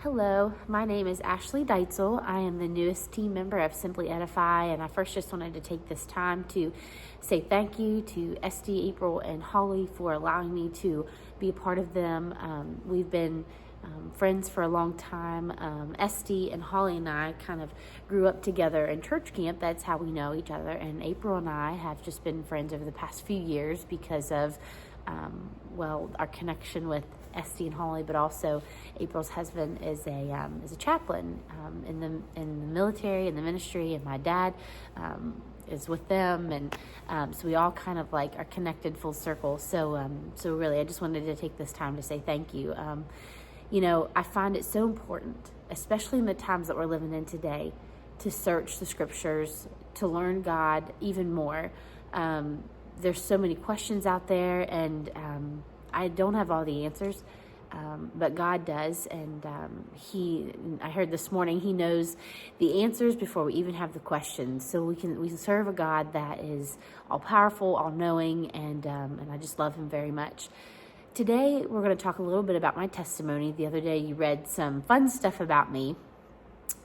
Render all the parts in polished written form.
Hello, my name is Ashley Dytzel. I am the newest team member of Simply Edify, and I first just wanted to take this time to say thank you to Esty, April, and Holly for allowing me to be a part of them. We've been friends for a long time. Esty and Holly and I kind of grew up together in church camp. That's how we know each other. And April and I have just been friends over the past few years because of our connection with Esty and Holly, but also April's husband is a chaplain in the military, in the ministry, and my dad is with them, and so we all kind of like are connected full circle. So really, I just wanted to take this time to say thank you. I find it so important, especially in the times that we're living in today, to search the scriptures, to learn God even more. There's so many questions out there, and I don't have all the answers, but God does. And I heard this morning, He knows the answers before we even have the questions. So we serve a God that is all powerful, all knowing, and I just love Him very much. Today, we're going to talk a little bit about my testimony. The other day, you read some fun stuff about me.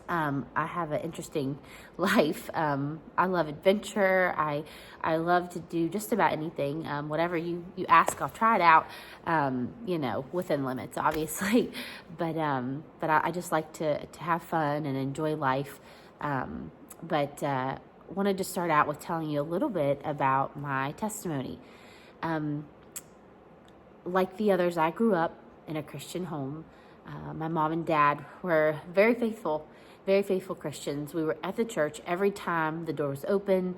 I have an interesting life. I love adventure. I love to do just about anything. Whatever you ask, I'll try it out, within limits, obviously. But I just like to have fun and enjoy life. Wanted to start out with telling you a little bit about my testimony. Like the others, I grew up in a Christian home. My mom and dad were very faithful Christians. We were at the church every time the door was open.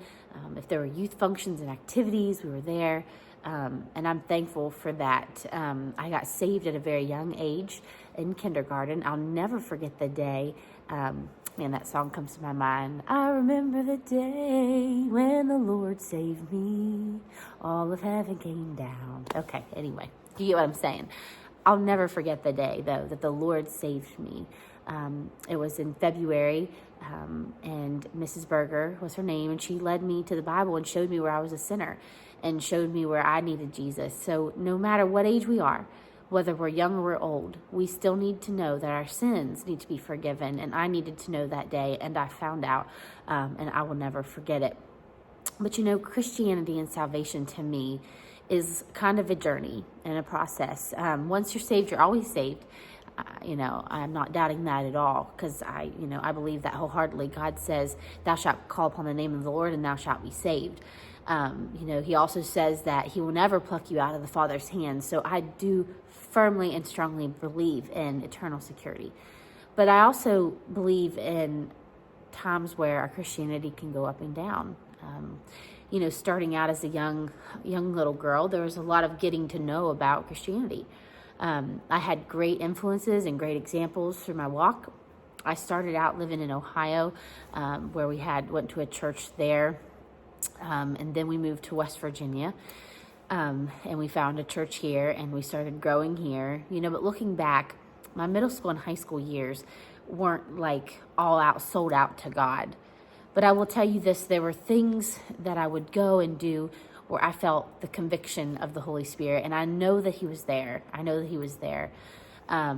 If there were youth functions and activities, we were there. And I'm thankful for that. I got saved at a very young age in kindergarten. I'll never forget the day. That song comes to my mind. I remember the day when the Lord saved me. All of heaven came down. Okay, anyway, you get what I'm saying. I'll never forget the day, though, that the Lord saved me. It was in February, and Mrs. Berger was her name, and she led me to the Bible and showed me where I was a sinner and showed me where I needed Jesus. So no matter what age we are, whether we're young or we're old, we still need to know that our sins need to be forgiven, and I needed to know that day, and I found out, and I will never forget it. But Christianity and salvation to me is kind of a journey and a process. Once you're saved, you're always saved. I'm not doubting that at all, because I believe that wholeheartedly. God says, thou shalt call upon the name of the Lord and thou shalt be saved. He also says that He will never pluck you out of the Father's hand. So I do firmly and strongly believe in eternal security. But I also believe in times where our Christianity can go up and down. Starting out as a young little girl, there was a lot of getting to know about Christianity. I had great influences and great examples through my walk. I started out living in Ohio, where we went to a church there, and then we moved to West Virginia, and we found a church here, and we started growing here. But looking back, my middle school and high school years weren't like all out, sold out to God. But I will tell you this, there were things that I would go and do where I felt the conviction of the Holy Spirit, and I know that He was there. I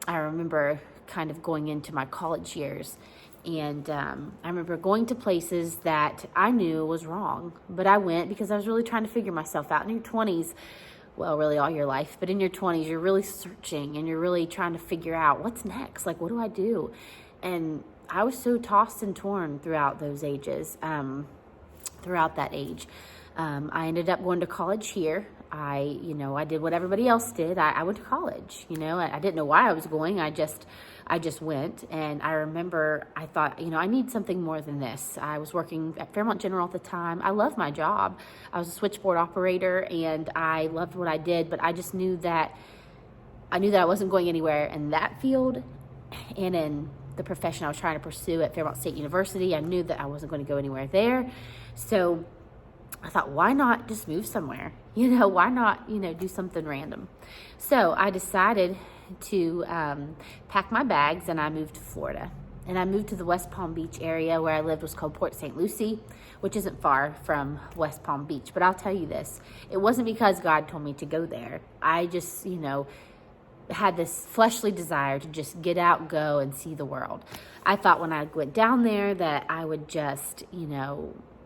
remember kind of going into my college years, and I remember going to places that I knew was wrong, but I went because I was really trying to figure myself out. In your 20s, well, really all your life, but in your 20s, you're really searching, and you're really trying to figure out what's next, like what do I do? And I was so tossed and torn throughout those ages, throughout that age. I ended up going to college here. I did what everybody else did. I went to college. I didn't know why I was going. I just went. And I remember I thought, I need something more than this. I was working at Fairmont General at the time. I loved my job. I was a switchboard operator, and I loved what I did, but I just knew that I wasn't going anywhere in that field. And in the profession I was trying to pursue at Fairmont State University, I knew that I wasn't going to go anywhere there. So I thought, why not just move somewhere? Why not, do something random? So I decided to pack my bags, and I moved to Florida. And I moved to the West Palm Beach area. Where I lived was called Port St. Lucie, which isn't far from West Palm Beach. But I'll tell you this, it wasn't because God told me to go there. I just, had this fleshly desire to just get out, go, and see the world. I thought when I went down there that I would just,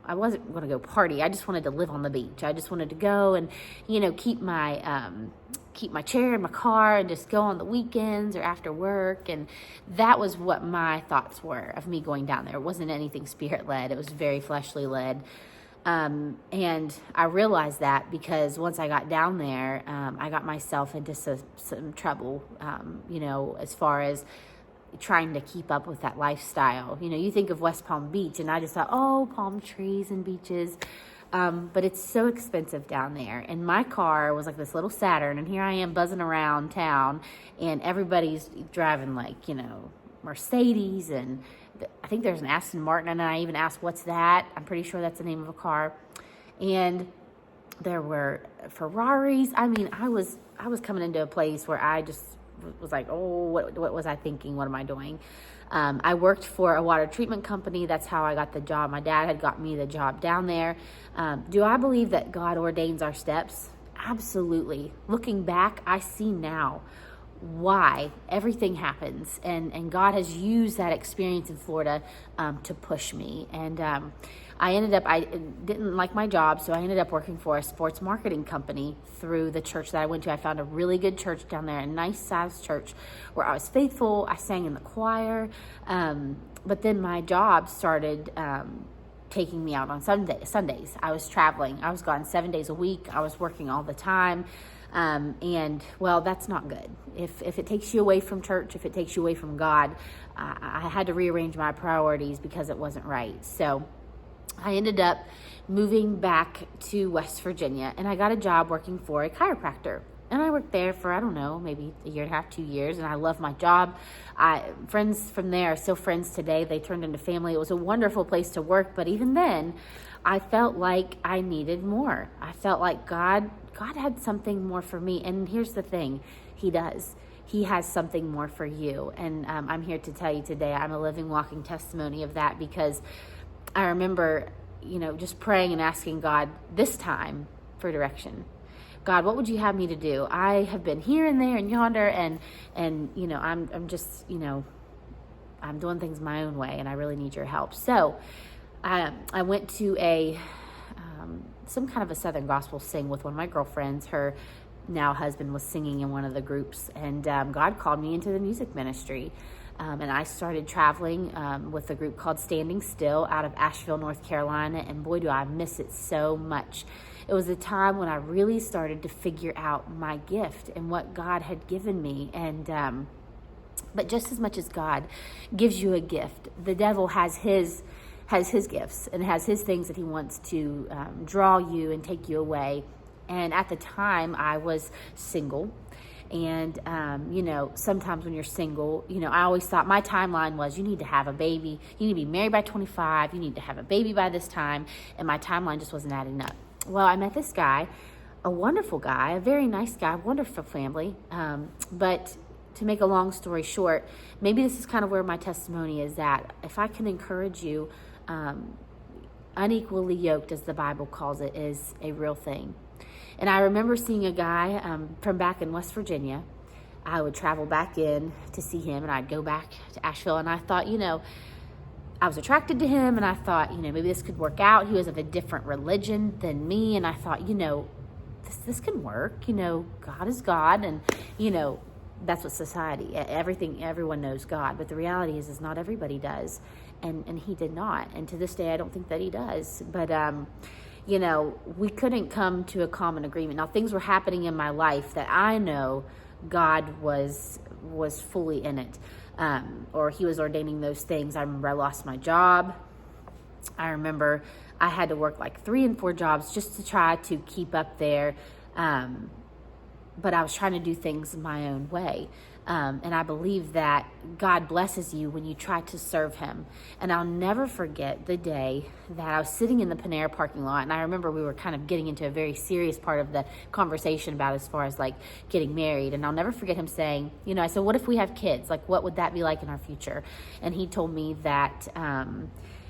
I wasn't going to go party. I just wanted to live on the beach. I just wanted to go and, keep my chair in my car and just go on the weekends or after work. And that was what my thoughts were of me going down there. It wasn't anything spirit-led. It was very fleshly-led. And I realized that because once I got down there, I got myself into some trouble, as far as trying to keep up with that lifestyle. You think of West Palm Beach, and I just thought, oh, palm trees and beaches. But it's so expensive down there. And my car was like this little Saturn, and here I am buzzing around town, and everybody's driving Mercedes, and I think there's an Aston Martin, and I even asked, what's that? I'm pretty sure that's the name of a car. And there were Ferraris. I mean, I was coming into a place where I just was like, oh, what was I thinking? What am I doing? I worked for a water treatment company. That's how I got the job. My dad had got me the job down there. Do I believe that God ordains our steps? Absolutely. Looking back, I see now why everything happens, and God has used that experience in Florida to push me. And I didn't like my job, so I ended up working for a sports marketing company through the church that I went to. I found a really good church down there, a nice sized church where I was faithful. I sang in the choir, but then my job started taking me out on Sundays. I was traveling. I was gone 7 days a week. I was working all the time. And that's not good. If it takes you away from church, if it takes you away from God, I had to rearrange my priorities because it wasn't right. So I ended up moving back to West Virginia, and I got a job working for a chiropractor. And I worked there for, I don't know, maybe a year and a half, 2 years, and I love my job. Friends from there are still friends today. They turned into family. It was a wonderful place to work, but even then, I felt like I needed more. I felt like God had something more for me. And here's the thing, He does. He has something more for you. And I'm here to tell you today, I'm a living, walking testimony of that, because I remember, just praying and asking God this time for direction. God, what would you have me to do? I have been here and there and yonder, and I'm just, I'm doing things my own way, and I really need your help. So I went to some kind of a Southern gospel sing with one of my girlfriends. Her now husband was singing in one of the groups, and God called me into the music ministry. And I started traveling with a group called Standing Still out of Asheville, North Carolina, and boy, do I miss it so much. It was a time when I really started to figure out my gift and what God had given me. And but just as much as God gives you a gift, the devil has his gifts and has his things that he wants to draw you and take you away. And at the time, I was single. And, sometimes when you're single, I always thought my timeline was you need to have a baby. You need to be married by 25. You need to have a baby by this time. And my timeline just wasn't adding up. Well, I met this guy, a wonderful guy, a very nice guy, wonderful family. But to make a long story short, maybe this is kind of where my testimony is at. If I can encourage you, unequally yoked, as the Bible calls it, is a real thing. And I remember seeing a guy from back in West Virginia. I would travel back in to see him, and I'd go back to Asheville, and I thought, I was attracted to him, and I thought, maybe this could work out. He was of a different religion than me, and I thought, this can work. God is God, and, that's what society, everyone knows God. But the reality is not everybody does, and he did not. And to this day, I don't think that he does. But, we couldn't come to a common agreement. Now, things were happening in my life that I know God was fully in it, or he was ordaining those things. I remember I lost my job. I remember I had to work like 3 and 4 jobs just to try to keep up there, but I was trying to do things my own way. And I believe that God blesses you when you try to serve him. And I'll never forget the day that I was sitting in the Panera parking lot, and I remember we were kind of getting into a very serious part of the conversation about as far as like getting married. And I'll never forget him saying, I said, what if we have kids? Like, what would that be like in our future? And he told me that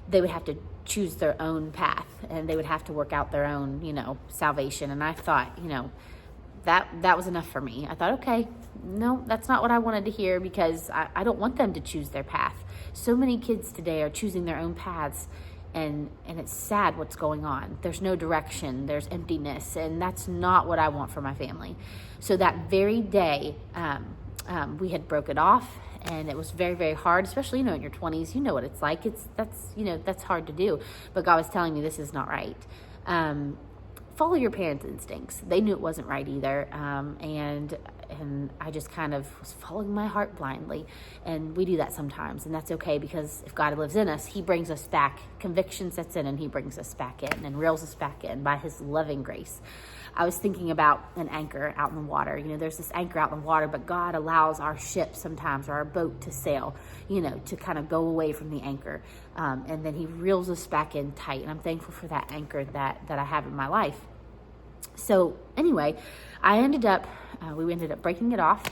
they would have to choose their own path, and they would have to work out their own, salvation. And I thought, that was enough for me. I thought, okay, no, that's not what I wanted to hear, because I don't want them to choose their path. So many kids today are choosing their own paths, and it's sad what's going on. There's no direction, there's emptiness, and that's not what I want for my family. So that very day, we had broke it off, and it was very, very hard, especially, in your 20s. You know what it's like. That's hard to do. But God was telling me, this is not right. Follow your parents' instincts. They knew it wasn't right either. And I just kind of was following my heart blindly. And we do that sometimes, and that's okay, because if God lives in us, he brings us back. Conviction sets in, and he brings us back in and reels us back in by his loving grace. I was thinking about an anchor out in the water. There's this anchor out in the water, but God allows our ship sometimes, or our boat, to sail, to kind of go away from the anchor. And then he reels us back in tight. And I'm thankful for that anchor that I have in my life. So anyway, we ended up breaking it off.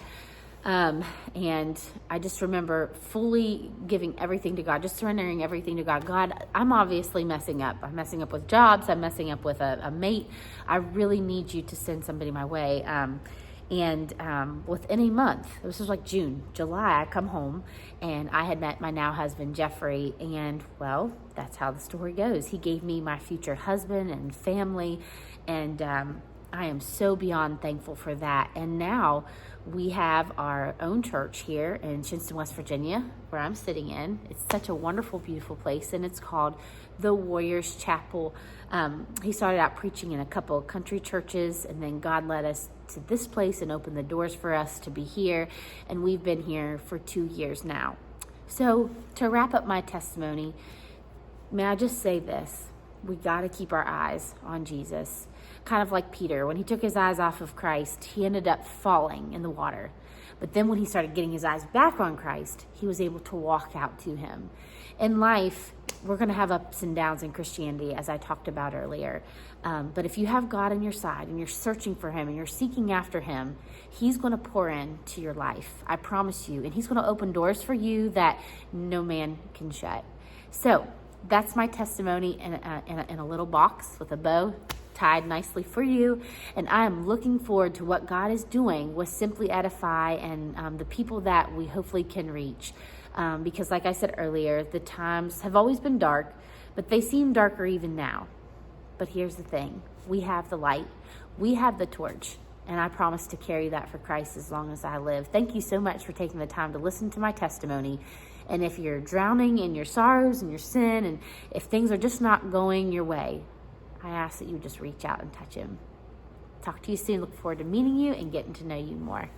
And I just remember fully giving everything to God, just surrendering everything to God. God, I'm obviously messing up. I'm messing up with jobs. I'm messing up with a mate. I really need you to send somebody my way. And within a month, this was like June, July, I come home, and I had met my now husband, Jeffrey. And well, that's how the story goes. He gave me my future husband and family. And I am so beyond thankful for that. And now we have our own church here in Shinston, West Virginia, where I'm sitting in. It's such a wonderful, beautiful place, and it's called the Warriors Chapel. He started out preaching in a couple of country churches, and then God led us to this place and opened the doors for us to be here, and we've been here for 2 years now. So to wrap up my testimony, may I just say this: we got to keep our eyes on Jesus. Kind of like Peter, when he took his eyes off of Christ, he ended up falling in the water. But then when he started getting his eyes back on Christ, he was able to walk out to him. In life, we're going to have ups and downs in Christianity, as I talked about earlier. But if you have God on your side and you're searching for him and you're seeking after him, he's going to pour into your life. I promise you. And he's going to open doors for you that no man can shut. So that's my testimony in a little box with a bow tied nicely for you, and I am looking forward to what God is doing with Simply Edify and the people that we hopefully can reach, because like I said earlier, the times have always been dark, but they seem darker even now. But here's the thing: we have the light, we have the torch, and I promise to carry that for Christ as long as I live. Thank you so much for taking the time to listen to my testimony. And if you're drowning in your sorrows and your sin, and if things are just not going your way, I ask that you just reach out and touch him. Talk to you soon. Look forward to meeting you and getting to know you more.